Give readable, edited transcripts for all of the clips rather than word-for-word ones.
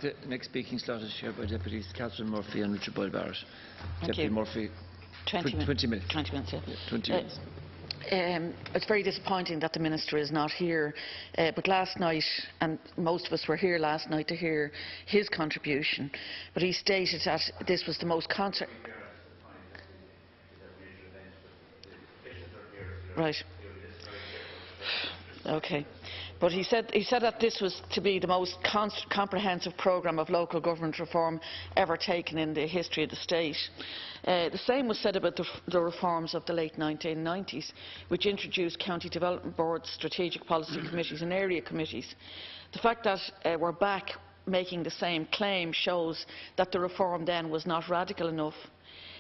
The next speaking slot is chaired by Deputies Catherine Murphy and Richard Boyle Barrett. Deputy Murphy, 20 minutes. 20 minutes. Yeah. 20 minutes. It's very disappointing that the Minister is not here, but last night, and most of us were here last night to hear his contribution, but he stated that this was the most Right. Okay. But he said that this was to be the most comprehensive programme of local government reform ever taken in the history of the state. The same was said about the reforms of the late 1990s, which introduced county development boards, strategic policy committees and area committees. The fact that we're back making the same claim shows that the reform then was not radical enough.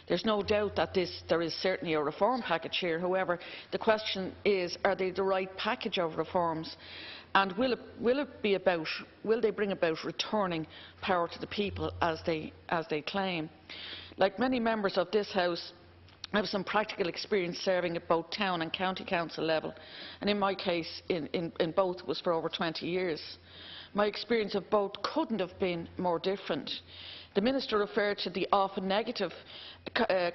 There's no doubt that there is certainly a reform package here. However, the question is, are they the right package of reforms? And will they bring about returning power to the people as they claim? Like many members of this House, I have some practical experience serving at both town and county council level, and in my case, in both was for over 20 years. My experience of both couldn't have been more different. The Minister referred to the often negative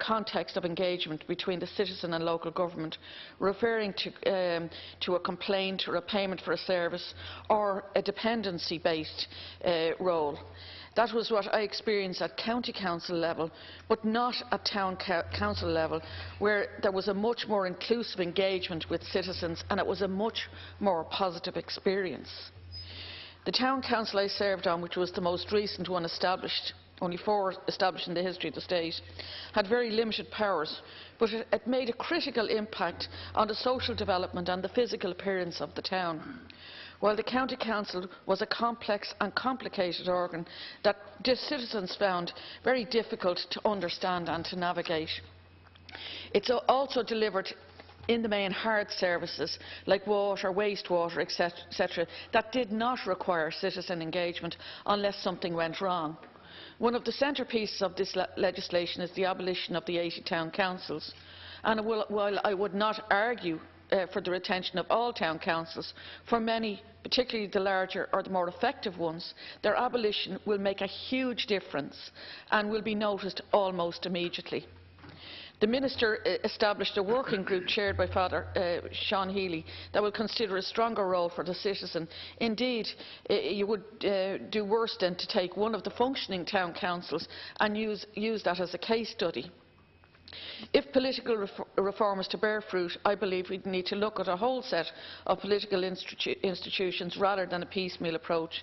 context of engagement between the citizen and local government, referring to a complaint or a payment for a service or a dependency-based role. That was what I experienced at county council level, but not at town council level, where there was a much more inclusive engagement with citizens and it was a much more positive experience. The town council I served on, which was the most recent one established, only 4 established in the history of the state, had very limited powers, but it made a critical impact on the social development and the physical appearance of the town. While the county council was a complex and complicated organ that the citizens found very difficult to understand and to navigate. It also delivered in the main hard services like water, wastewater, etc. that did not require citizen engagement unless something went wrong. One of the centrepieces of this legislation is the abolition of the 80 town councils. And while I would not argue for the retention of all town councils, for many, particularly the larger or the more effective ones, their abolition will make a huge difference and will be noticed almost immediately. The Minister established a working group chaired by Father Sean Healy that will consider a stronger role for the citizen. Indeed, you would do worse than to take one of the functioning town councils and use that as a case study. If political reform is to bear fruit, I believe we need to look at a whole set of political institutions rather than a piecemeal approach.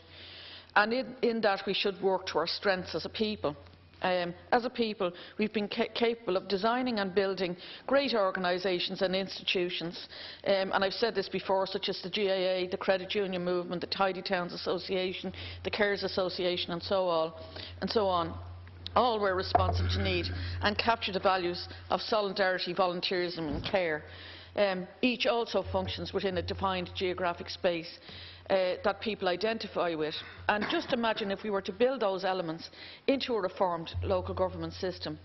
And in that we should work to our strengths as a people. As a people, we've been capable of designing and building great organisations and institutions, and I've said this before, such as the GAA, the Credit Union Movement, the Tidy Towns Association, the CARES Association and so on. All were responsive to need and capture the values of solidarity, volunteerism and care. Each also functions within a defined geographic space that people identify with. And just imagine if we were to build those elements into a reformed local government system,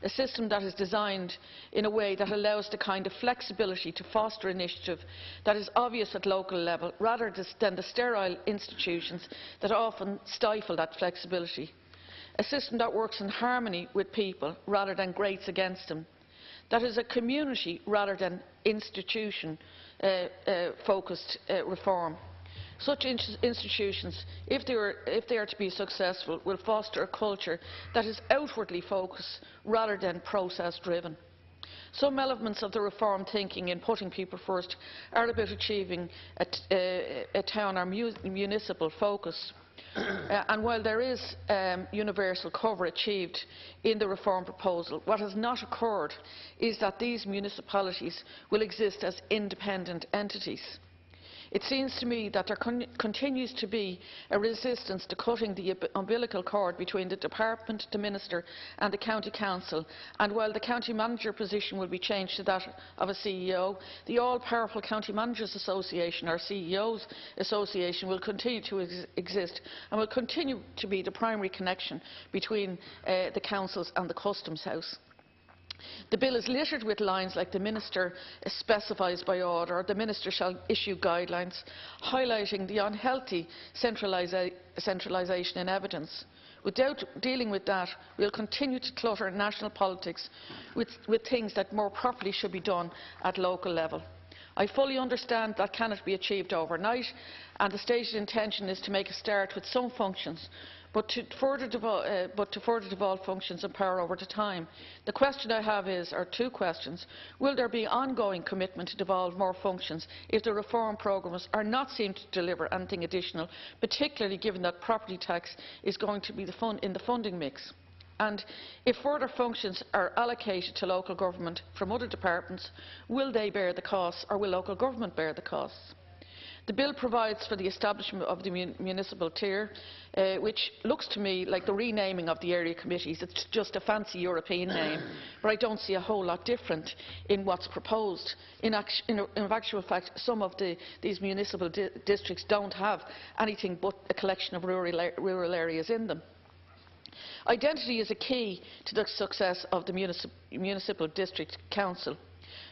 a system that is designed in a way that allows the kind of flexibility to foster initiative that is obvious at local level, rather than the sterile institutions that often stifle that flexibility. A system that works in harmony with people rather than grates against them. That is a community rather than institution focused reform. Such institutions, if they are to be successful, will foster a culture that is outwardly focused rather than process driven. Some elements of the reform thinking in putting people first are about achieving a town or municipal focus. And while there is universal cover achieved in the reform proposal, what has not occurred is that these municipalities will exist as independent entities. It seems to me that there continues to be a resistance to cutting the umbilical cord between the department, the minister and the county council, and while the county manager position will be changed to that of a CEO, the all-powerful County Managers Association, or CEOs Association, will continue to exist and will continue to be the primary connection between the councils and the Customs House. The bill is littered with lines like the Minister specifies by order, the Minister shall issue guidelines, highlighting the unhealthy centralisation in evidence. Without dealing with that, we will continue to clutter national politics with things that more properly should be done at local level. I fully understand that cannot be achieved overnight, and the stated intention is to make a start with some functions, but to further devolve functions and power over time. The question I have is, or two questions: will there be ongoing commitment to devolve more functions if the reform programmes are not seen to deliver anything additional, particularly given that property tax is going to be in the funding mix? And if further functions are allocated to local government from other departments, will they bear the costs, or will local government bear the costs? The bill provides for the establishment of the municipal tier, which looks to me like the renaming of the area committees. It's just a fancy European name, but I don't see a whole lot different in what's proposed. In actual fact, some of these municipal districts don't have anything but a collection of rural areas in them. Identity is a key to the success of the municipal district council.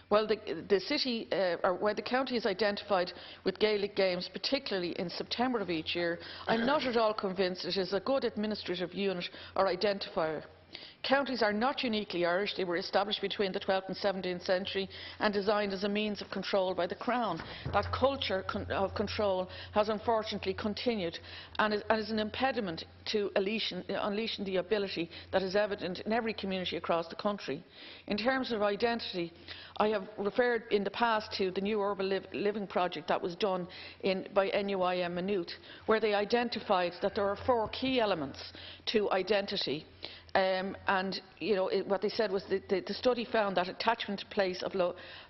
While the county is identified with Gaelic games, particularly in September of each year, I am not at all convinced it is a good administrative unit or identifier. Counties are not uniquely Irish. They were established between the 12th and 17th century and designed as a means of control by the Crown. That culture of control has unfortunately continued and is an impediment to unleashing the ability that is evident in every community across the country. In terms of identity, I have referred in the past to the new urban living project that was done by NUIM Maynooth, where they identified that there are 4 key elements to identity. What they said was that the study found that attachment to place of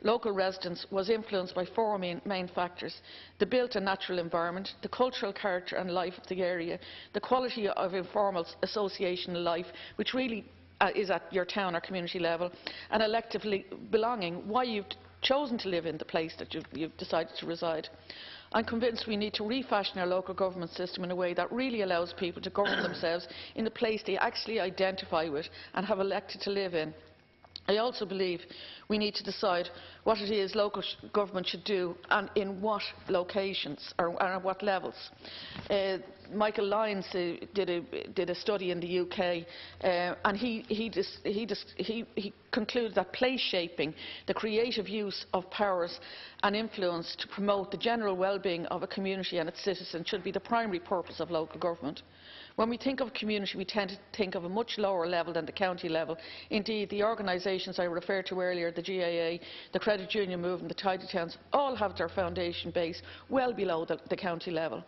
local residents was influenced by 4 main factors: the built and natural environment, the cultural character and life of the area, the quality of informal association life, which really is at your town or community level, and elective belonging, why you've chosen to live in the place that you've decided to reside. I am convinced we need to refashion our local government system in a way that really allows people to govern themselves in the place they actually identify with and have elected to live in. I also believe we need to decide what it is local government should do and in what locations or at what levels. Michael Lyons did a study in the UK and he concluded that place shaping, the creative use of powers and influence to promote the general well-being of a community and its citizens should be the primary purpose of local government. When we think of community, we tend to think of a much lower level than the county level. Indeed, the organisations I referred to earlier, the GAA, the Credit Union Movement, the Tidy Towns, all have their foundation base well below the county level.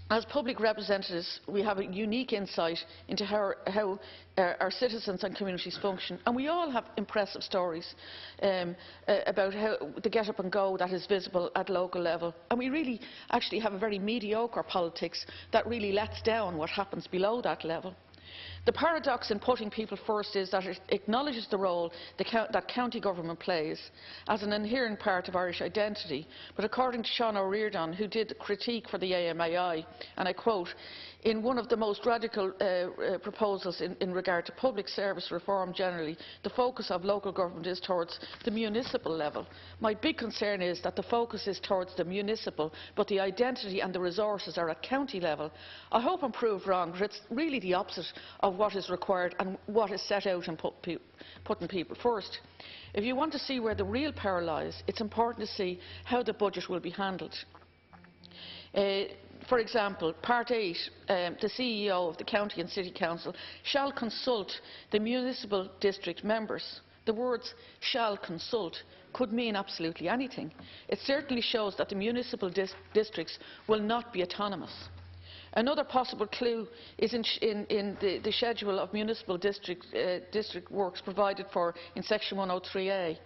As public representatives, we have a unique insight into how our citizens and communities function, and we all have impressive stories about how the get up and go that is visible at local level, and we really actually have a very mediocre politics that really lets down what happens below that level. The paradox in putting people first is that it acknowledges the role that county government plays as an inherent part of Irish identity, but according to Sean O'Riordan, who did the critique for the AMAI, and I quote, "In one of the most radical proposals in regard to public service reform generally, the focus of local government is towards the municipal level. My big concern is that the focus is towards the municipal, but the identity and the resources are at county level. I hope I'm proved wrong, but it's really the opposite of what is required and what is set out in putting people first. If you want to see where the real power lies, it's important to see how the budget will be handled." For example, Part 8, the CEO of the County and City Council shall consult the municipal district members. The words "shall consult" could mean absolutely anything. It certainly shows that the municipal districts will not be autonomous. Another possible clue is in the schedule of municipal district works provided for in section 103A.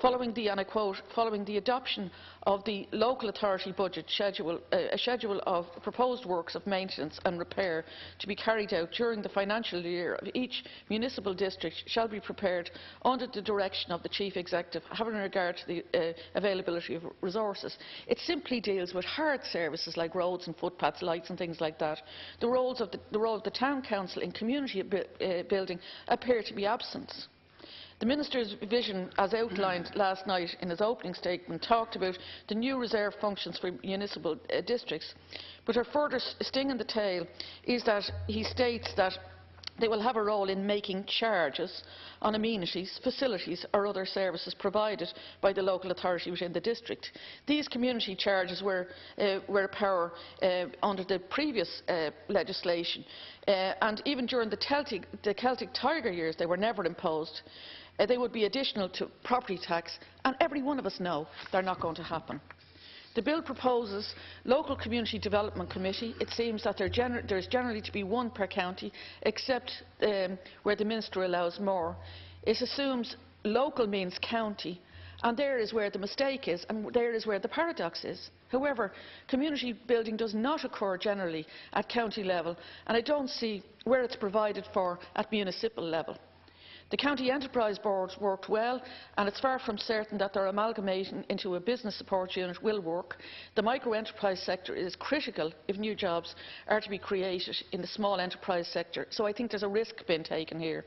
following the, and I quote, following the adoption of the local authority budget schedule, a schedule of proposed works of maintenance and repair to be carried out during the financial year of each municipal district shall be prepared under the direction of the Chief Executive, having regard to the availability of resources. It simply deals with hard services like roads and footpaths, lights and things like that. The role of the Town Council in community building appear to be absent. The Minister's vision, as outlined last night in his opening statement, talked about the new reserve functions for municipal districts, but her further sting in the tail is that he states that they will have a role in making charges on amenities, facilities or other services provided by the local authority within the district. These community charges were a power under the previous legislation, and even during the Celtic Tiger years they were never imposed. They would be additional to property tax, and every one of us know they're not going to happen. The bill proposes local community development committee. It seems that there is generally to be one per county, except where the minister allows more. It assumes local means county, and there is where the mistake is, and there is where the paradox is. However, community building does not occur generally at county level, and I don't see where it's provided for at municipal level. The County Enterprise Boards worked well, and it's far from certain that their amalgamation into a business support unit will work. The micro-enterprise sector is critical if new jobs are to be created in the small enterprise sector, so I think there's a risk being taken here.